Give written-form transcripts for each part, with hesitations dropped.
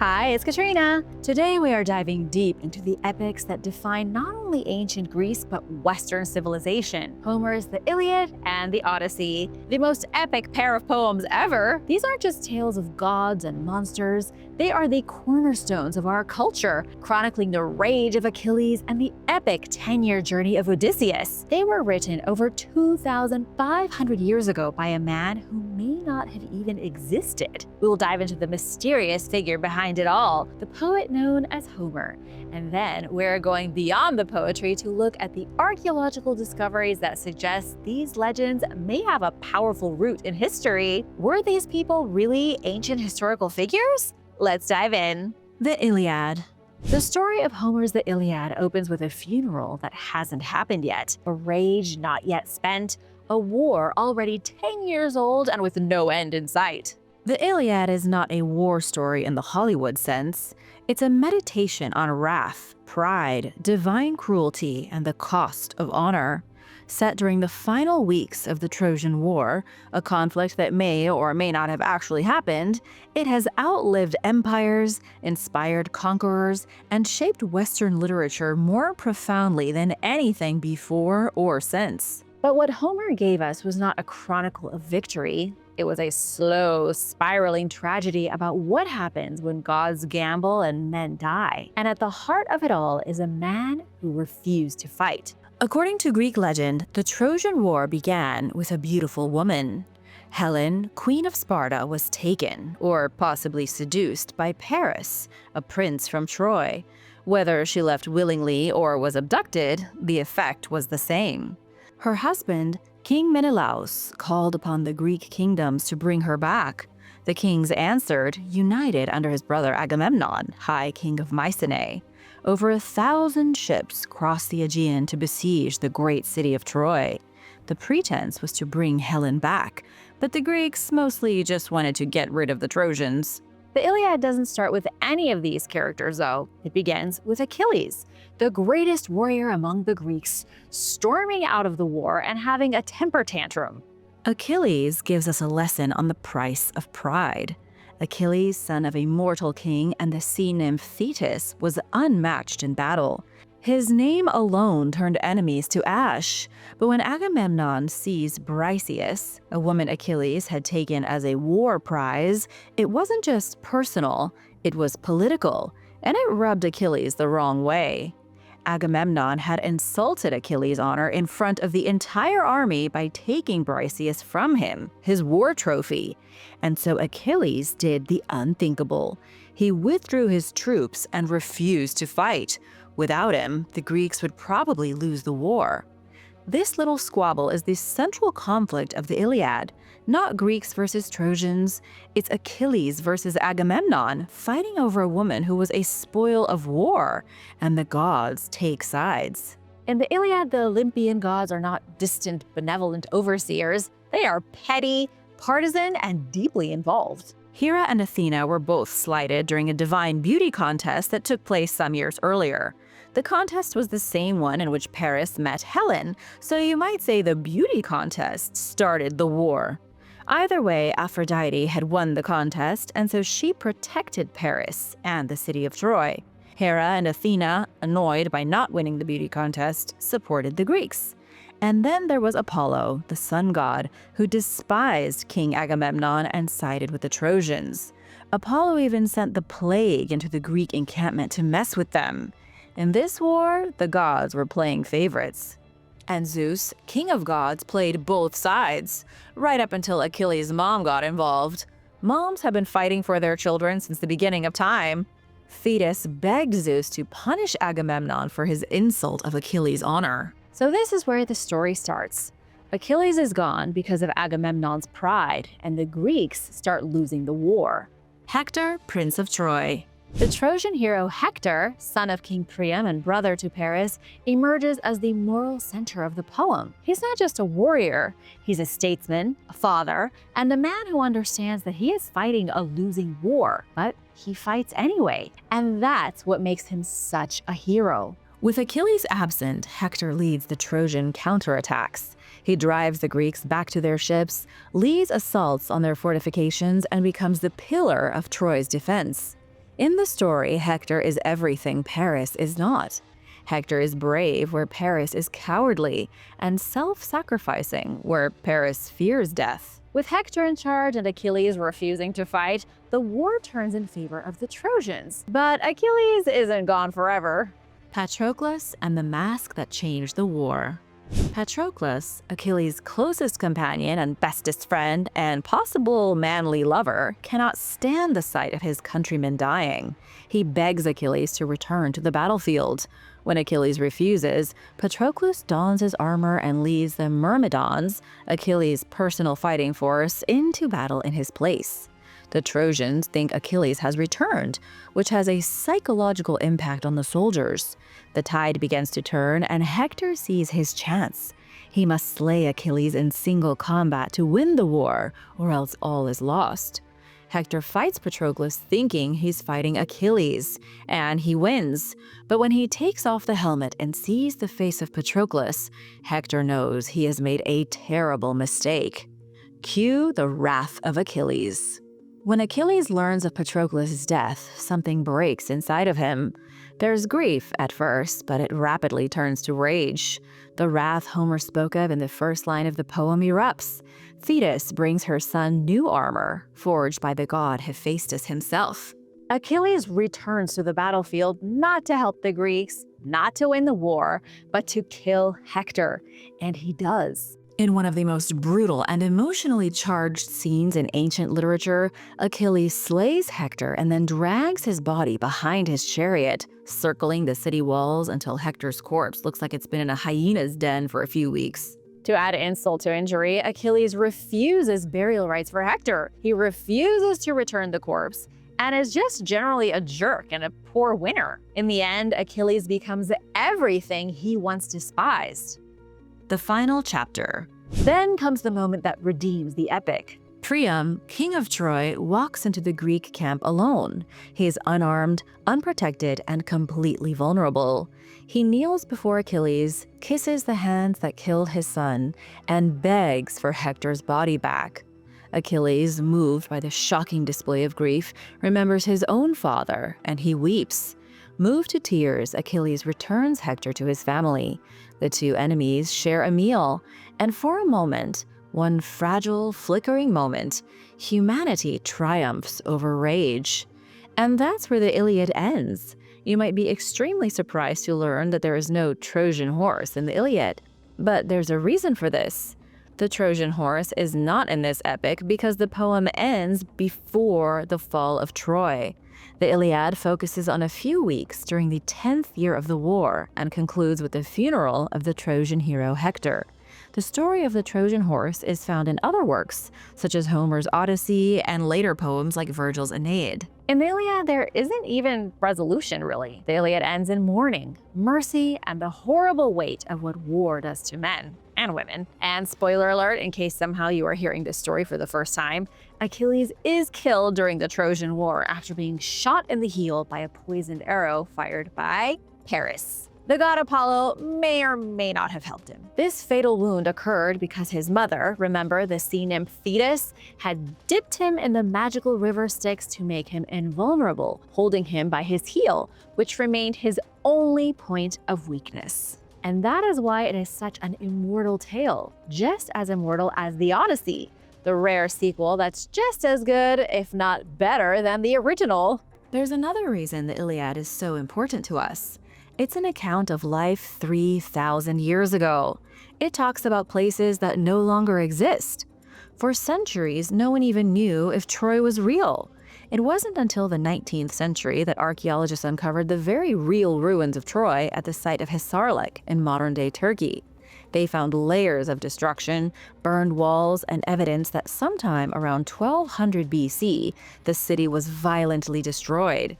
Hi, it's Katrina. Today we are diving deep into the epics that define not only ancient Greece but Western civilization. Homer's The Iliad and the Odyssey, the most epic pair of poems ever. These aren't just tales of gods and monsters, they are the cornerstones of our culture, chronicling the rage of Achilles and the epic 10-year journey of Odysseus. They were written over 2,500 years ago by a man who may not have even existed. We will dive into the mysterious figure behind it all, the poet known as Homer. And then we're going beyond the poetry to look at the archaeological discoveries that suggest these legends may have a powerful root in history. Were these people really ancient historical figures? Let's dive in. The Iliad. The story of Homer's The Iliad opens with a funeral that hasn't happened yet, a rage not yet spent, a war already 10 years old and with no end in sight. The Iliad is not a war story in the Hollywood sense. It's a meditation on wrath, pride, divine cruelty, and the cost of honor. Set during the final weeks of the Trojan War, a conflict that may or may not have actually happened, it has outlived empires, inspired conquerors, and shaped Western literature more profoundly than anything before or since. But what Homer gave us was not a chronicle of victory. It was a slow, spiraling tragedy about what happens when gods gamble and men die. And at the heart of it all is a man who refused to fight. According to Greek legend, the Trojan War began with a beautiful woman. Helen, queen of Sparta, was taken, or possibly seduced, by Paris, a prince from Troy. Whether she left willingly or was abducted, the effect was the same. Her husband, King Menelaus, called upon the Greek kingdoms to bring her back. The kings answered, united under his brother Agamemnon, High King of Mycenae. Over 1,000 ships crossed the Aegean to besiege the great city of Troy. The pretense was to bring Helen back, but the Greeks mostly just wanted to get rid of the Trojans. The Iliad doesn't start with any of these characters, though. It begins with Achilles, the greatest warrior among the Greeks, storming out of the war and having a temper tantrum. Achilles gives us a lesson on the price of pride. Achilles, son of a mortal king and the sea nymph Thetis, was unmatched in battle. His name alone turned enemies to ash. But when Agamemnon seized Briseis, a woman Achilles had taken as a war prize, it wasn't just personal, it was political, and it rubbed Achilles the wrong way. Agamemnon had insulted Achilles' honor in front of the entire army by taking Briseis from him, his war trophy. And so Achilles did the unthinkable. He withdrew his troops and refused to fight. Without him, the Greeks would probably lose the war. This little squabble is the central conflict of the Iliad. Not Greeks versus Trojans, it's Achilles versus Agamemnon fighting over a woman who was a spoil of war, and the gods take sides. In the Iliad, the Olympian gods are not distant, benevolent overseers. They are petty, partisan, and deeply involved. Hera and Athena were both slighted during a divine beauty contest that took place some years earlier. The contest was the same one in which Paris met Helen, so you might say the beauty contest started the war. Either way, Aphrodite had won the contest, and so she protected Paris and the city of Troy. Hera and Athena, annoyed by not winning the beauty contest, supported the Greeks. And then there was Apollo, the sun god, who despised King Agamemnon and sided with the Trojans. Apollo even sent the plague into the Greek encampment to mess with them. In this war, the gods were playing favorites. And Zeus, king of gods, played both sides, right up until Achilles' mom got involved. Moms have been fighting for their children since the beginning of time. Thetis begged Zeus to punish Agamemnon for his insult of Achilles' honor. So this is where the story starts. Achilles is gone because of Agamemnon's pride, and the Greeks start losing the war. Hector, prince of Troy. The Trojan hero Hector, son of King Priam and brother to Paris, emerges as the moral center of the poem. He's not just a warrior, he's a statesman, a father, and a man who understands that he is fighting a losing war, but he fights anyway. And that's what makes him such a hero. With Achilles absent, Hector leads the Trojan counterattacks. He drives the Greeks back to their ships, leads assaults on their fortifications, and becomes the pillar of Troy's defense. In the story, Hector is everything Paris is not. Hector is brave where Paris is cowardly, and self-sacrificing where Paris fears death. With Hector in charge and Achilles refusing to fight, the war turns in favor of the Trojans. But Achilles isn't gone forever. Patroclus and the mask that changed the war. Patroclus, Achilles' closest companion and bestest friend and possible manly lover, cannot stand the sight of his countrymen dying. He begs Achilles to return to the battlefield. When Achilles refuses, Patroclus dons his armor and leads the Myrmidons, Achilles' personal fighting force, into battle in his place. The Trojans think Achilles has returned, which has a psychological impact on the soldiers. The tide begins to turn, and Hector sees his chance. He must slay Achilles in single combat to win the war, or else all is lost. Hector fights Patroclus thinking he's fighting Achilles, and he wins. But when he takes off the helmet and sees the face of Patroclus, Hector knows he has made a terrible mistake. Cue the wrath of Achilles. When Achilles learns of Patroclus' death, something breaks inside of him. There's grief at first, but it rapidly turns to rage. The wrath Homer spoke of in the first line of the poem erupts. Thetis brings her son new armor, forged by the god Hephaestus himself. Achilles returns to the battlefield not to help the Greeks, not to win the war, but to kill Hector, and he does. In one of the most brutal and emotionally charged scenes in ancient literature, Achilles slays Hector and then drags his body behind his chariot, circling the city walls until Hector's corpse looks like it's been in a hyena's den for a few weeks. To add insult to injury, Achilles refuses burial rites for Hector. He refuses to return the corpse and is just generally a jerk and a poor winner. In the end, Achilles becomes everything he once despised. The final chapter. Then comes the moment that redeems the epic. Priam, king of Troy, walks into the Greek camp alone. He is unarmed, unprotected, and completely vulnerable. He kneels before Achilles, kisses the hands that killed his son, and begs for Hector's body back. Achilles, moved by the shocking display of grief, remembers his own father, and he weeps. Moved to tears, Achilles returns Hector to his family. The two enemies share a meal, and for a moment, one fragile, flickering moment, humanity triumphs over rage. And that's where the Iliad ends. You might be extremely surprised to learn that there is no Trojan horse in the Iliad. But there's a reason for this. The Trojan horse is not in this epic because the poem ends before the fall of Troy. The Iliad focuses on a few weeks during the 10th year of the war and concludes with the funeral of the Trojan hero Hector. The story of the Trojan horse is found in other works, such as Homer's Odyssey and later poems like Virgil's Aeneid. In the Iliad, there isn't even resolution, really. The Iliad ends in mourning, mercy, and the horrible weight of what war does to men and women. And spoiler alert, in case somehow you are hearing this story for the first time, Achilles is killed during the Trojan War after being shot in the heel by a poisoned arrow fired by Paris. The god Apollo may or may not have helped him. This fatal wound occurred because his mother, remember the sea nymph Thetis, had dipped him in the magical river Styx to make him invulnerable, holding him by his heel, which remained his only point of weakness. And that is why it is such an immortal tale, just as immortal as the Odyssey, the rare sequel that's just as good, if not better, than the original. There's another reason the Iliad is so important to us. It's an account of life 3,000 years ago. It talks about places that no longer exist. For centuries, no one even knew if Troy was real. It wasn't until the 19th century that archaeologists uncovered the very real ruins of Troy at the site of Hisarlik in modern-day Turkey. They found layers of destruction, burned walls, and evidence that sometime around 1200 BC, the city was violently destroyed.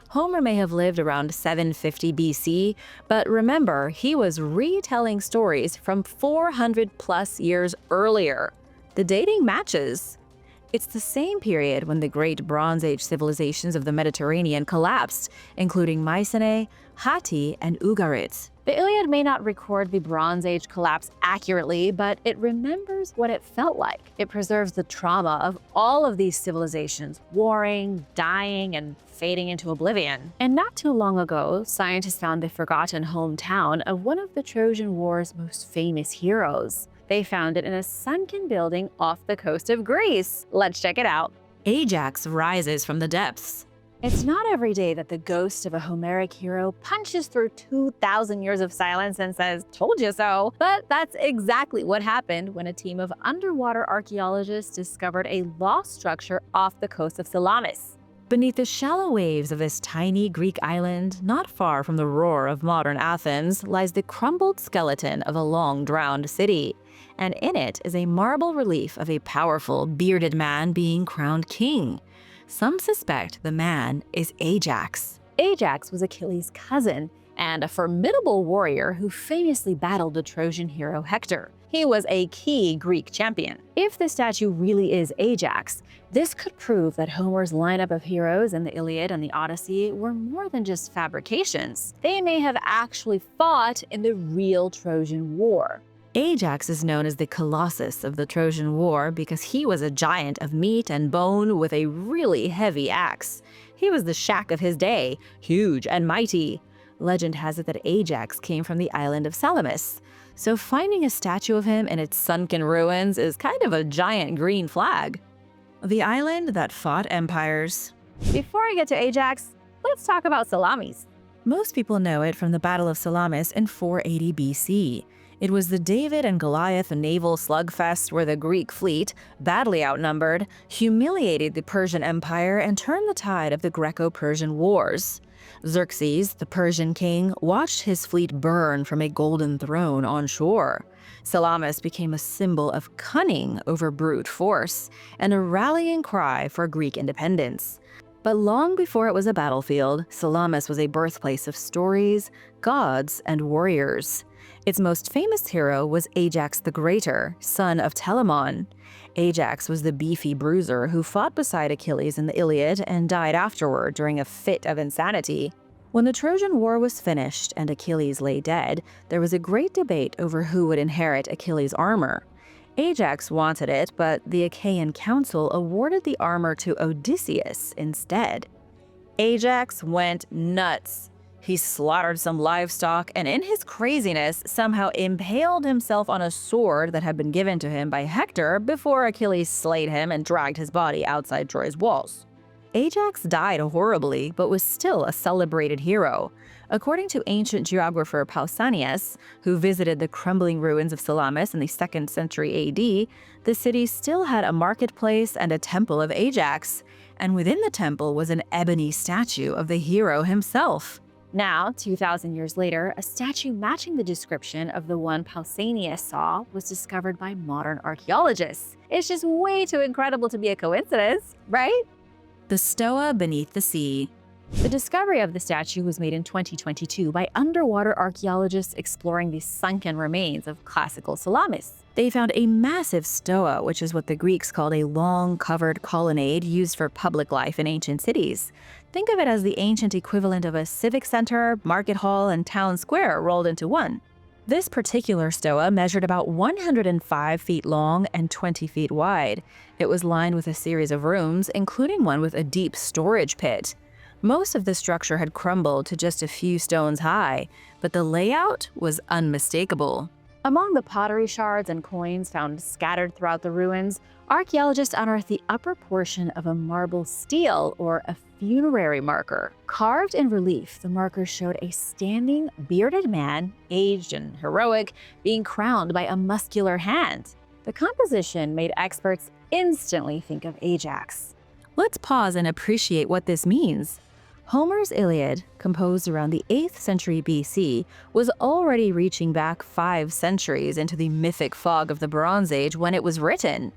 Homer may have lived around 750 BC, but remember, he was retelling stories from 400 plus years earlier. The dating matches. It's the same period when the great Bronze Age civilizations of the Mediterranean collapsed, including Mycenae, Hatti, and Ugarit. The Iliad may not record the Bronze Age collapse accurately, but it remembers what it felt like. It preserves the trauma of all of these civilizations, warring, dying, and fading into oblivion. And not too long ago, scientists found the forgotten hometown of one of the Trojan War's most famous heroes. They found it in a sunken building off the coast of Greece. Let's check it out. Ajax rises from the depths. It's not every day that the ghost of a Homeric hero punches through 2,000 years of silence and says, "Told you so." But that's exactly what happened when a team of underwater archaeologists discovered a lost structure off the coast of Salamis. Beneath the shallow waves of this tiny Greek island, not far from the roar of modern Athens, lies the crumbled skeleton of a long-drowned city. And in it is a marble relief of a powerful, bearded man being crowned king. Some suspect the man is Ajax. Ajax was Achilles' cousin and a formidable warrior who famously battled the Trojan hero Hector. He was a key Greek champion. If the statue really is Ajax, this could prove that Homer's lineup of heroes in the Iliad and the Odyssey were more than just fabrications. They may have actually fought in the real Trojan War. Ajax is known as the Colossus of the Trojan War because he was a giant of meat and bone with a really heavy axe. He was the Shaq of his day, huge and mighty. Legend has it that Ajax came from the island of Salamis, so finding a statue of him in its sunken ruins is kind of a giant green flag. The island that fought empires. Before I get to Ajax, let's talk about Salamis. Most people know it from the Battle of Salamis in 480 BC. It was the David and Goliath naval slugfest where the Greek fleet, badly outnumbered, humiliated the Persian Empire and turned the tide of the Greco-Persian Wars. Xerxes, the Persian king, watched his fleet burn from a golden throne on shore. Salamis became a symbol of cunning over brute force and a rallying cry for Greek independence. But long before it was a battlefield, Salamis was a birthplace of stories, gods, and warriors. Its most famous hero was Ajax the Greater, son of Telamon. Ajax was the beefy bruiser who fought beside Achilles in the Iliad and died afterward during a fit of insanity. When the Trojan War was finished and Achilles lay dead, there was a great debate over who would inherit Achilles' armor. Ajax wanted it, but the Achaean council awarded the armor to Odysseus instead. Ajax went nuts. He slaughtered some livestock and in his craziness somehow impaled himself on a sword that had been given to him by Hector before Achilles slayed him and dragged his body outside Troy's walls. Ajax died horribly, but was still a celebrated hero. According to ancient geographer Pausanias, who visited the crumbling ruins of Salamis in the 2nd century AD, the city still had a marketplace and a temple of Ajax, and within the temple was an ebony statue of the hero himself. Now, 2,000 years later, a statue matching the description of the one Pausanias saw was discovered by modern archaeologists. It's just way too incredible to be a coincidence, right? The Stoa beneath the sea. The discovery of the statue was made in 2022 by underwater archaeologists exploring the sunken remains of classical Salamis. They found a massive stoa, which is what the Greeks called a long, covered colonnade used for public life in ancient cities. Think of it as the ancient equivalent of a civic center, market hall, and town square rolled into one. This particular stoa measured about 105 feet long and 20 feet wide. It was lined with a series of rooms, including one with a deep storage pit. Most of the structure had crumbled to just a few stones high, but the layout was unmistakable. Among the pottery shards and coins found scattered throughout the ruins, archaeologists unearthed the upper portion of a marble stele, or a funerary marker. Carved in relief, the marker showed a standing, bearded man, aged and heroic, being crowned by a muscular hand. The composition made experts instantly think of Ajax. Let's pause and appreciate what this means. Homer's Iliad, composed around the 8th century BC, was already reaching back 5 centuries into the mythic fog of the Bronze Age when it was written.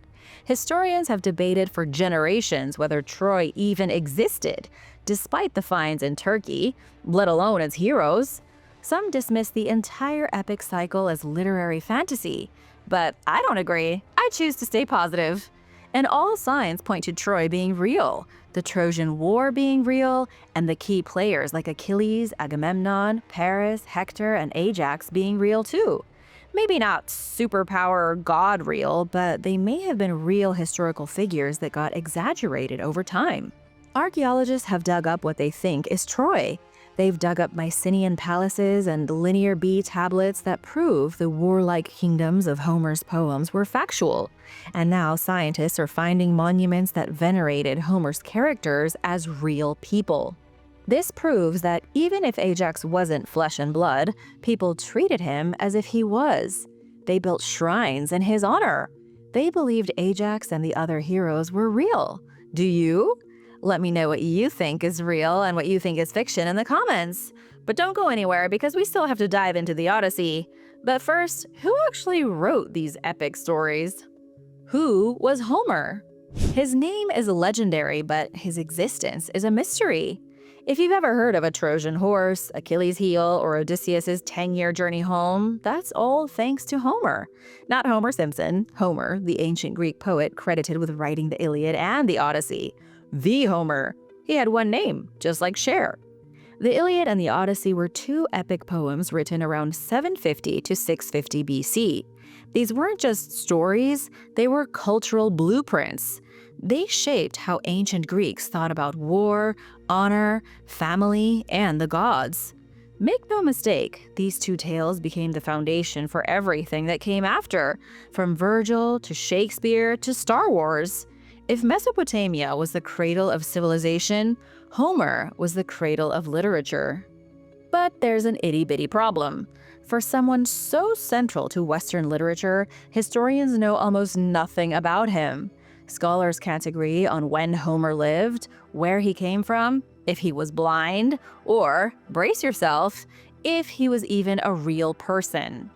Historians have debated for generations whether Troy even existed, despite the finds in Turkey, let alone its heroes. Some dismiss the entire epic cycle as literary fantasy, but I don't agree. I choose to stay positive. And all signs point to Troy being real, the Trojan War being real, and the key players like Achilles, Agamemnon, Paris, Hector, and Ajax being real too. Maybe not superpower or god real, but they may have been real historical figures that got exaggerated over time. Archaeologists have dug up what they think is Troy. They've dug up Mycenaean palaces and Linear B tablets that prove the warlike kingdoms of Homer's poems were factual. And now scientists are finding monuments that venerated Homer's characters as real people. This proves that even if Ajax wasn't flesh and blood, people treated him as if he was. They built shrines in his honor. They believed Ajax and the other heroes were real. Do you? Let me know what you think is real and what you think is fiction in the comments. But don't go anywhere because we still have to dive into the Odyssey. But first, who actually wrote these epic stories? Who was Homer? His name is legendary, but his existence is a mystery. If you've ever heard of a Trojan horse, Achilles' heel, or Odysseus' 10-year journey home, that's all thanks to Homer. Not Homer Simpson, Homer, the ancient Greek poet credited with writing the Iliad and the Odyssey. The Homer. He had one name, just like Cher. The Iliad and the Odyssey were two epic poems written around 750 to 650 BC. These weren't just stories, they were cultural blueprints. They shaped how ancient Greeks thought about war, honor, family, and the gods. Make no mistake, these two tales became the foundation for everything that came after, from Virgil to Shakespeare to Star Wars. If Mesopotamia was the cradle of civilization, Homer was the cradle of literature. But there's an itty-bitty problem. For someone so central to Western literature, historians know almost nothing about him. Scholars can't agree on when Homer lived, where he came from, if he was blind, or, brace yourself, if he was even a real person.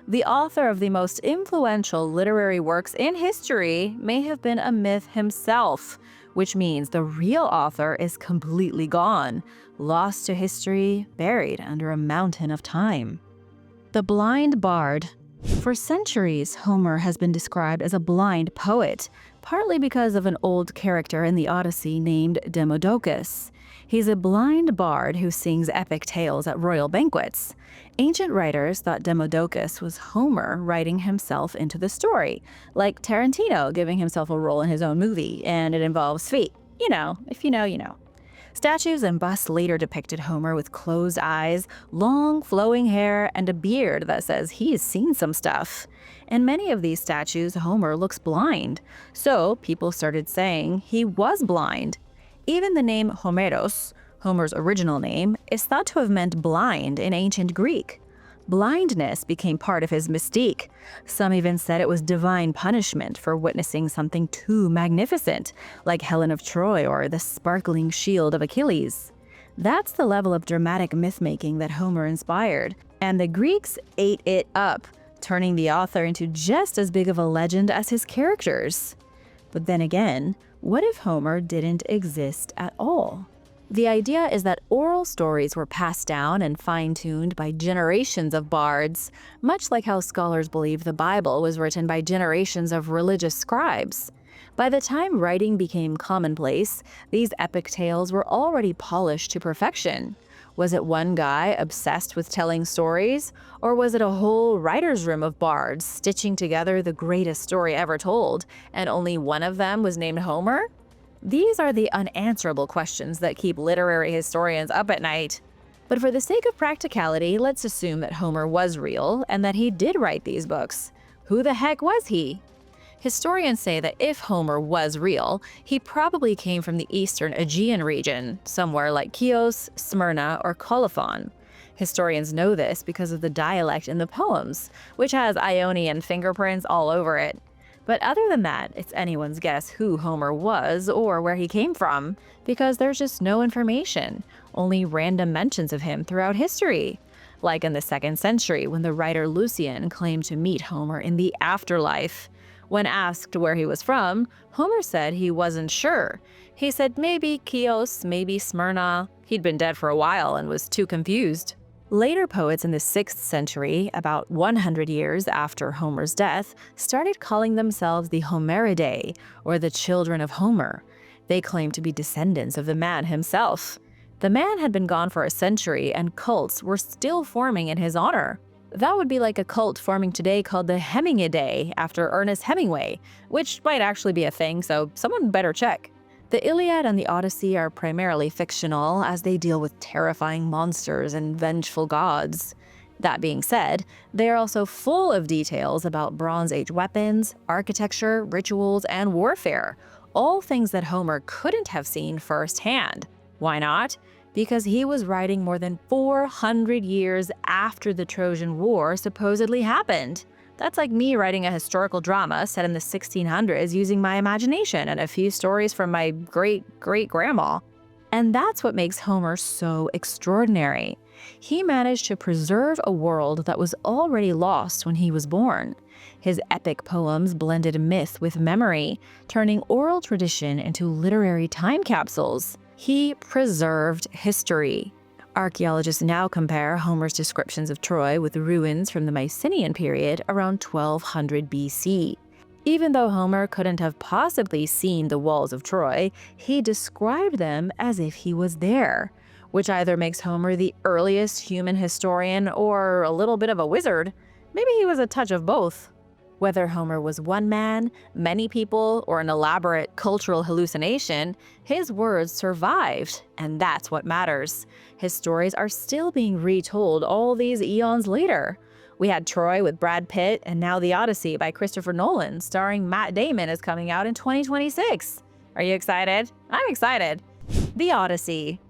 The author of the most influential literary works in history may have been a myth himself, which means the real author is completely gone, lost to history, buried under a mountain of time. The blind bard. For centuries, Homer has been described as a blind poet, partly because of an old character in the Odyssey named Demodocus. He's a blind bard who sings epic tales at royal banquets. Ancient writers thought Demodocus was Homer writing himself into the story, like Tarantino giving himself a role in his own movie, and it involves feet. You know, if you know, you know. Statues and busts later depicted Homer with closed eyes, long flowing hair, and a beard that says he's seen some stuff. In many of these statues, Homer looks blind, so people started saying he was blind. Even the name Homeros, Homer's original name, is thought to have meant blind in ancient Greek. Blindness became part of his mystique. Some even said it was divine punishment for witnessing something too magnificent, like Helen of Troy or the sparkling shield of Achilles. That's the level of dramatic myth-making that Homer inspired, and the Greeks ate it up, turning the author into just as big of a legend as his characters. But then again, what if Homer didn't exist at all? The idea is that oral stories were passed down and fine-tuned by generations of bards, much like how scholars believe the Bible was written by generations of religious scribes. By the time writing became commonplace, these epic tales were already polished to perfection. Was it one guy obsessed with telling stories, or was it a whole writer's room of bards stitching together the greatest story ever told, and only one of them was named Homer? These are the unanswerable questions that keep literary historians up at night. But for the sake of practicality, let's assume that Homer was real and that he did write these books. Who the heck was he? Historians say that if Homer was real, he probably came from the eastern Aegean region, somewhere like Chios, Smyrna, or Colophon. Historians know this because of the dialect in the poems, which has Ionian fingerprints all over it. But other than that, it's anyone's guess who Homer was or where he came from, because there's just no information, only random mentions of him throughout history. Like in the 2nd century, when the writer Lucian claimed to meet Homer in the afterlife. When asked where he was from, Homer said he wasn't sure. He said maybe Chios, maybe Smyrna. He'd been dead for a while and was too confused. Later poets in the 6th century, about 100 years after Homer's death, started calling themselves the Homeridae, or the children of Homer. They claimed to be descendants of the man himself. The man had been gone for a century, and cults were still forming in his honor. That would be like a cult forming today called the Hemingway after Ernest Hemingway, which might actually be a thing, so someone better check. The Iliad and the Odyssey are primarily fictional, as they deal with terrifying monsters and vengeful gods. That being said, they are also full of details about Bronze Age weapons, architecture, rituals, and warfare, all things that Homer couldn't have seen firsthand. Why not? Because he was writing more than 400 years after the Trojan War supposedly happened. That's like me writing a historical drama set in the 1600s using my imagination and a few stories from my great-great-grandma. And that's what makes Homer so extraordinary. He managed to preserve a world that was already lost when he was born. His epic poems blended myth with memory, turning oral tradition into literary time capsules. He preserved history. Archaeologists now compare Homer's descriptions of Troy with ruins from the Mycenaean period around 1200 BC. Even though Homer couldn't have possibly seen the walls of Troy, he described them as if he was there, which either makes Homer the earliest human historian or a little bit of a wizard. Maybe he was a touch of both. Whether Homer was one man, many people, or an elaborate cultural hallucination, his words survived, and that's what matters. His stories are still being retold all these eons later. We had Troy with Brad Pitt, and now The Odyssey by Christopher Nolan, starring Matt Damon, is coming out in 2026. Are you excited? I'm excited. The Odyssey.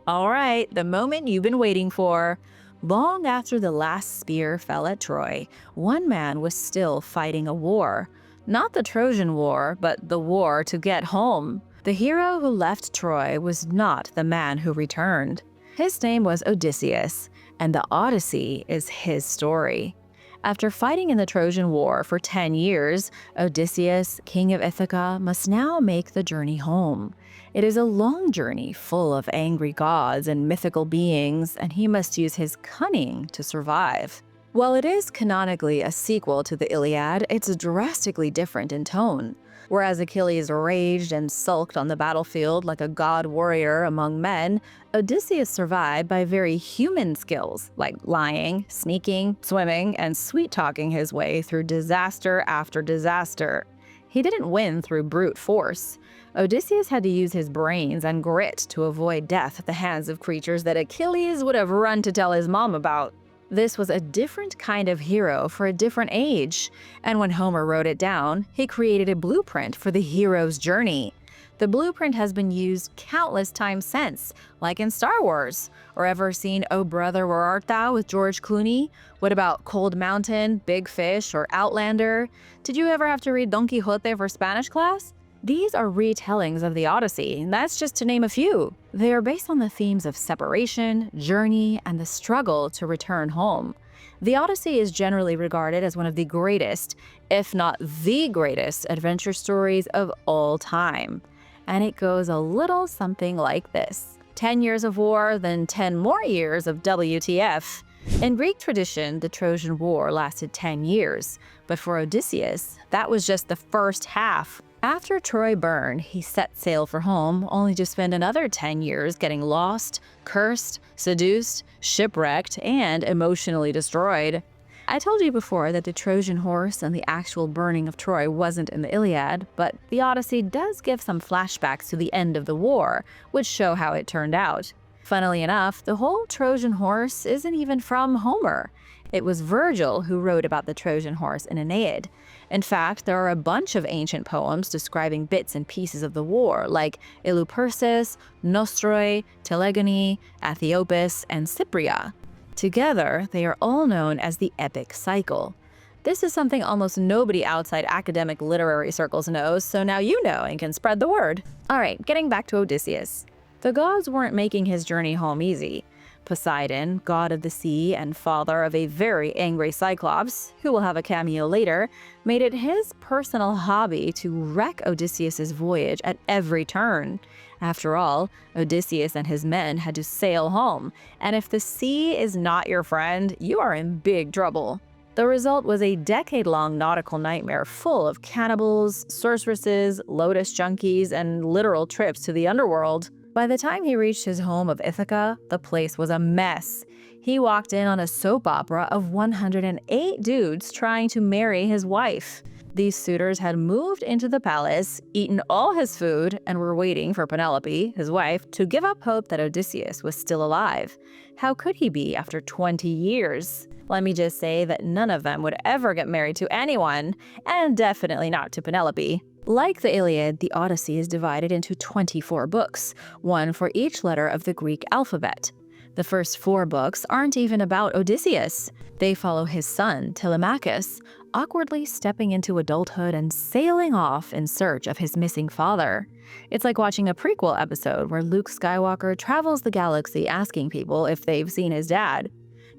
All right, the moment you've been waiting for. Long after the last spear fell at Troy, one man was still fighting a war. Not the Trojan War, but the war to get home. The hero who left Troy was not the man who returned. His name was Odysseus, and the Odyssey is his story. After fighting in the Trojan War for 10 years, Odysseus, king of Ithaca, must now make the journey home. It is a long journey full of angry gods and mythical beings, and he must use his cunning to survive. While it is canonically a sequel to the Iliad, it's drastically different in tone. Whereas Achilles raged and sulked on the battlefield like a god warrior among men, Odysseus survived by very human skills like lying, sneaking, swimming, and sweet-talking his way through disaster after disaster. He didn't win through brute force. Odysseus had to use his brains and grit to avoid death at the hands of creatures that Achilles would have run to tell his mom about. This was a different kind of hero for a different age, and when Homer wrote it down, he created a blueprint for the hero's journey. The blueprint has been used countless times since, like in Star Wars. Or ever seen Oh Brother, Where Art Thou with George Clooney? What about Cold Mountain, Big Fish, or Outlander? Did you ever have to read Don Quixote for Spanish class? These are retellings of the Odyssey, and that's just to name a few. They are based on the themes of separation, journey, and the struggle to return home. The Odyssey is generally regarded as one of the greatest, if not the greatest, adventure stories of all time. And it goes a little something like this. 10 years of war, then 10 more years of WTF. In Greek tradition, the Trojan War lasted 10 years, but for Odysseus, that was just the first half. After Troy burned, he set sail for home, only to spend another 10 years getting lost, cursed, seduced, shipwrecked, and emotionally destroyed. I told you before that the Trojan horse and the actual burning of Troy wasn't in the Iliad, but the Odyssey does give some flashbacks to the end of the war, which show how it turned out. Funnily enough, the whole Trojan horse isn't even from Homer. It was Virgil who wrote about the Trojan horse in Aeneid. In fact, there are a bunch of ancient poems describing bits and pieces of the war, like Eleupersis, Nostroi, Telegony, Aethiopis, and Cypria. Together, they are all known as the epic cycle. This is something almost nobody outside academic literary circles knows, so now you know and can spread the word. Alright, getting back to Odysseus. The gods weren't making his journey home easy. Poseidon, god of the sea and father of a very angry Cyclops, who will have a cameo later, made it his personal hobby to wreck Odysseus' voyage at every turn. After all, Odysseus and his men had to sail home, and if the sea is not your friend, you are in big trouble. The result was a decade-long nautical nightmare full of cannibals, sorceresses, lotus junkies, and literal trips to the underworld. By the time he reached his home of Ithaca, the place was a mess. He walked in on a soap opera of 108 dudes trying to marry his wife. These suitors had moved into the palace, eaten all his food, and were waiting for Penelope, his wife, to give up hope that Odysseus was still alive. How could he be after 20 years? Let me just say that none of them would ever get married to anyone, and definitely not to Penelope. Like the Iliad, the Odyssey is divided into 24 books, one for each letter of the Greek alphabet. The first 4 books aren't even about Odysseus. They follow his son, Telemachus, awkwardly stepping into adulthood and sailing off in search of his missing father. It's like watching a prequel episode where Luke Skywalker travels the galaxy asking people if they've seen his dad.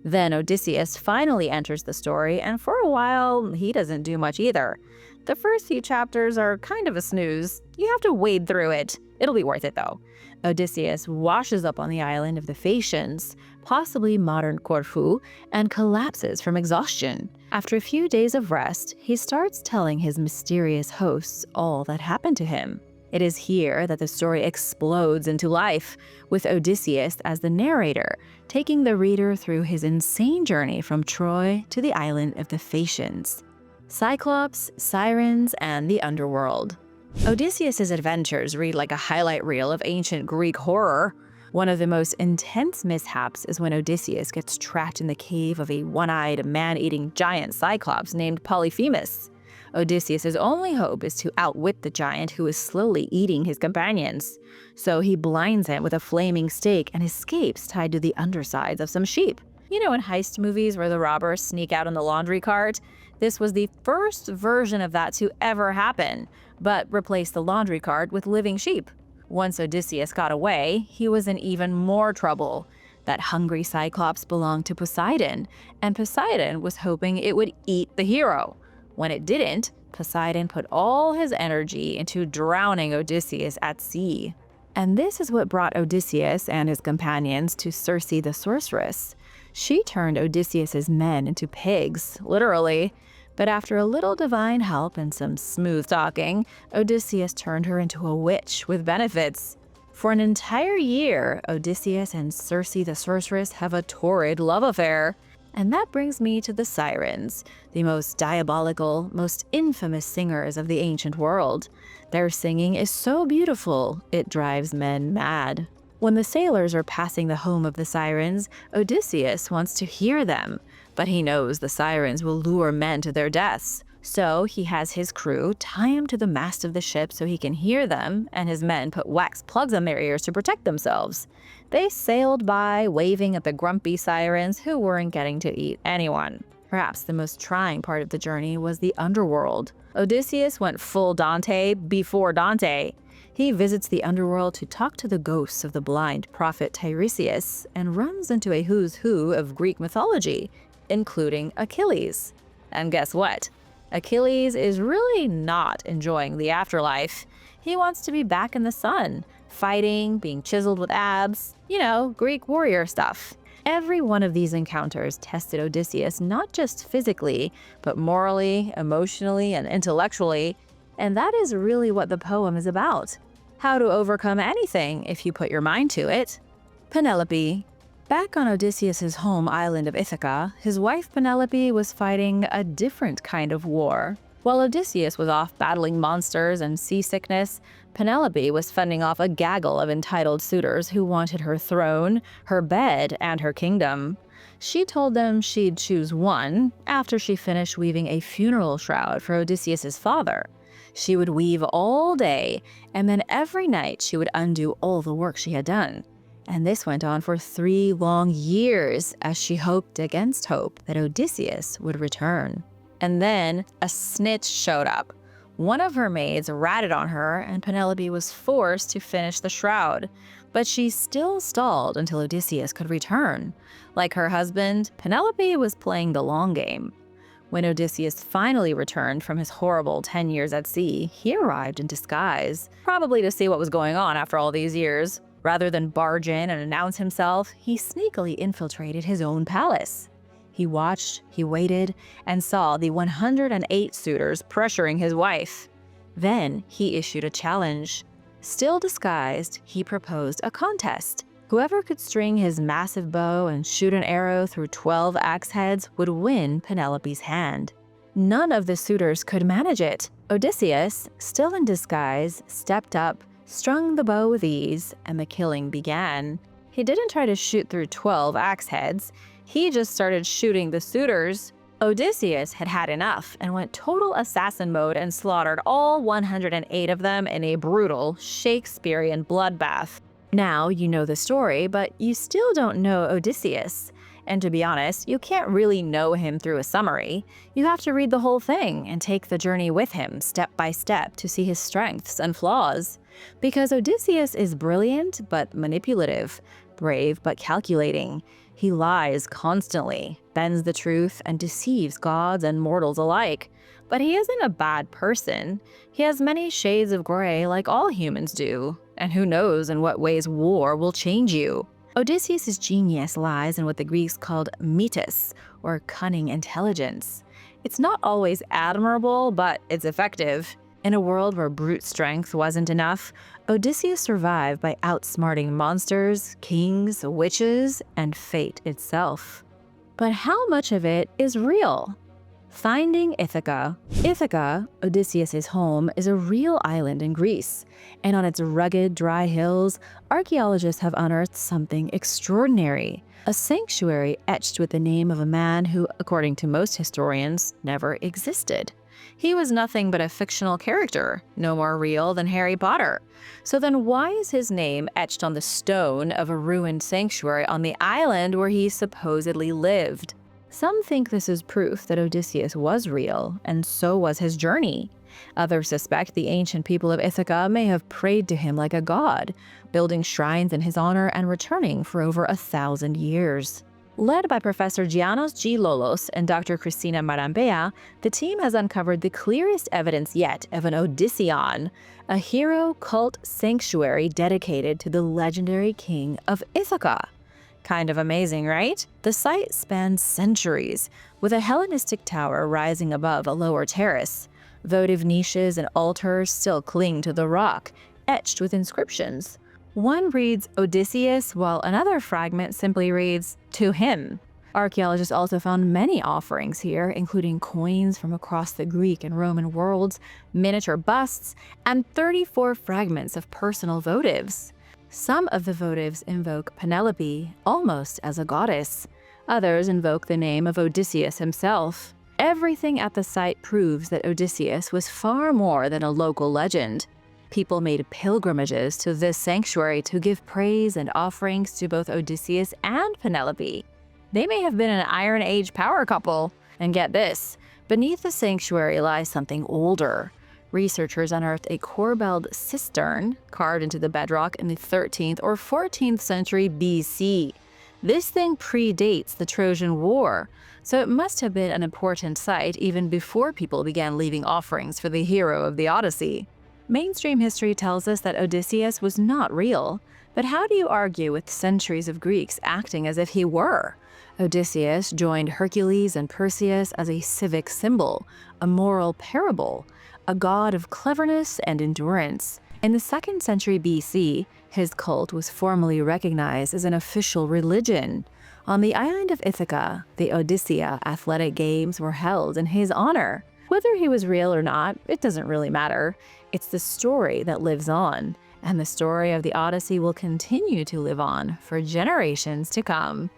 Then Odysseus finally enters the story, and for a while, he doesn't do much either. The first few chapters are kind of a snooze. You have to wade through it. It'll be worth it, though. Odysseus washes up on the island of the Phaeacians, possibly modern Corfu, and collapses from exhaustion. After a few days of rest, he starts telling his mysterious hosts all that happened to him. It is here that the story explodes into life, with Odysseus as the narrator, taking the reader through his insane journey from Troy to the island of the Phaeacians. Cyclops, sirens, and the underworld. Odysseus's adventures read like a highlight reel of ancient Greek horror. One of the most intense mishaps is when Odysseus gets trapped in the cave of a one-eyed, man-eating giant Cyclops named Polyphemus. Odysseus's only hope is to outwit the giant who is slowly eating his companions. So he blinds him with a flaming stake and escapes tied to the undersides of some sheep. You know in heist movies where the robbers sneak out in the laundry cart? This was the first version of that to ever happen, but replaced the laundry cart with living sheep. Once Odysseus got away, he was in even more trouble. That hungry Cyclops belonged to Poseidon, and Poseidon was hoping it would eat the hero. When it didn't, Poseidon put all his energy into drowning Odysseus at sea. And this is what brought Odysseus and his companions to Circe the sorceress. She turned Odysseus's men into pigs, literally. But after a little divine help and some smooth talking, Odysseus turned her into a witch with benefits. For an entire year, Odysseus and Circe the sorceress have a torrid love affair. And that brings me to the sirens, the most diabolical, most infamous singers of the ancient world. Their singing is so beautiful, it drives men mad. When the sailors are passing the home of the sirens, Odysseus wants to hear them, but he knows the sirens will lure men to their deaths. So he has his crew tie him to the mast of the ship so he can hear them, and his men put wax plugs on their ears to protect themselves. They sailed by, waving at the grumpy sirens who weren't getting to eat anyone. Perhaps the most trying part of the journey was the underworld. Odysseus went full Dante before Dante. He visits the underworld to talk to the ghosts of the blind prophet Tiresias and runs into a who's who of Greek mythology, including Achilles. And guess what? Achilles is really not enjoying the afterlife. He wants to be back in the sun, fighting, being chiseled with abs, Greek warrior stuff. Every one of these encounters tested Odysseus not just physically, but morally, emotionally, and intellectually. And that is really what the poem is about. How to overcome anything if you put your mind to it. Penelope. Back on Odysseus's home island of Ithaca, his wife Penelope was fighting a different kind of war. While Odysseus was off battling monsters and seasickness, Penelope was fending off a gaggle of entitled suitors who wanted her throne, her bed, and her kingdom. She told them she'd choose one after she finished weaving a funeral shroud for Odysseus's father. She would weave all day, and then every night she would undo all the work she had done. And this went on for 3 long years as she hoped against hope that Odysseus would return. And then a snitch showed up. One of her maids ratted on her, and Penelope was forced to finish the shroud. But she still stalled until Odysseus could return. Like her husband, Penelope was playing the long game. When Odysseus finally returned from his horrible 10 years at sea, he arrived in disguise, probably to see what was going on after all these years. Rather than barge in and announce himself, he sneakily infiltrated his own palace. He watched, he waited, and saw the 108 suitors pressuring his wife. Then he issued a challenge. Still disguised, he proposed a contest. Whoever could string his massive bow and shoot an arrow through 12 axe heads would win Penelope's hand. None of the suitors could manage it. Odysseus, still in disguise, stepped up, strung the bow with ease, and the killing began. He didn't try to shoot through 12 axe heads. He just started shooting the suitors. Odysseus had had enough and went total assassin mode and slaughtered all 108 of them in a brutal Shakespearean bloodbath. Now you know the story, but you still don't know Odysseus. And to be honest, you can't really know him through a summary. You have to read the whole thing and take the journey with him step by step to see his strengths and flaws. Because Odysseus is brilliant but manipulative, brave but calculating. He lies constantly, bends the truth, and deceives gods and mortals alike. But he isn't a bad person. He has many shades of gray like all humans do. And who knows in what ways war will change you. Odysseus' genius lies in what the Greeks called metis, or cunning intelligence. It's not always admirable, but it's effective. In a world where brute strength wasn't enough, Odysseus survived by outsmarting monsters, kings, witches, and fate itself. But how much of it is real? Finding Ithaca. Ithaca, Odysseus' home, is a real island in Greece, and on its rugged, dry hills, archaeologists have unearthed something extraordinary. A sanctuary etched with the name of a man who, according to most historians, never existed. He was nothing but a fictional character, no more real than Harry Potter. So then why is his name etched on the stone of a ruined sanctuary on the island where he supposedly lived? Some think this is proof that Odysseus was real, and so was his journey. Others suspect the ancient people of Ithaca may have prayed to him like a god, building shrines in his honor and returning for over 1,000 years. Led by Professor Gianos G. Lolos and Dr. Cristina Marambea, the team has uncovered the clearest evidence yet of an Odysseon, a hero cult sanctuary dedicated to the legendary king of Ithaca. Kind of amazing, right? The site spans centuries, with a Hellenistic tower rising above a lower terrace. Votive niches and altars still cling to the rock, etched with inscriptions. One reads Odysseus, while another fragment simply reads, "To him." Archaeologists also found many offerings here, including coins from across the Greek and Roman worlds, miniature busts, and 34 fragments of personal votives. Some of the votives invoke Penelope, almost as a goddess. Others invoke the name of Odysseus himself. Everything at the site proves that Odysseus was far more than a local legend. People made pilgrimages to this sanctuary to give praise and offerings to both Odysseus and Penelope. They may have been an Iron Age power couple. And get this, beneath the sanctuary lies something older. Researchers unearthed a corbelled cistern carved into the bedrock in the 13th or 14th century BC. This thing predates the Trojan War, so it must have been an important site even before people began leaving offerings for the hero of the Odyssey. Mainstream history tells us that Odysseus was not real, but how do you argue with centuries of Greeks acting as if he were? Odysseus joined Hercules and Perseus as a civic symbol, a moral parable, a god of cleverness and endurance. In the 2nd century BC, his cult was formally recognized as an official religion. On the island of Ithaca, the Odyssea athletic games were held in his honor. Whether he was real or not, it doesn't really matter. It's the story that lives on, and the story of the Odyssey will continue to live on for generations to come.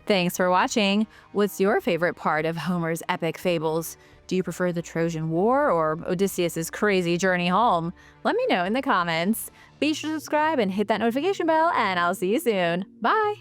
Thanks for watching. What's your favorite part of Homer's epic fables? Do you prefer the Trojan War or Odysseus' crazy journey home? Let me know in the comments. Be sure to subscribe and hit that notification bell, and I'll see you soon. Bye!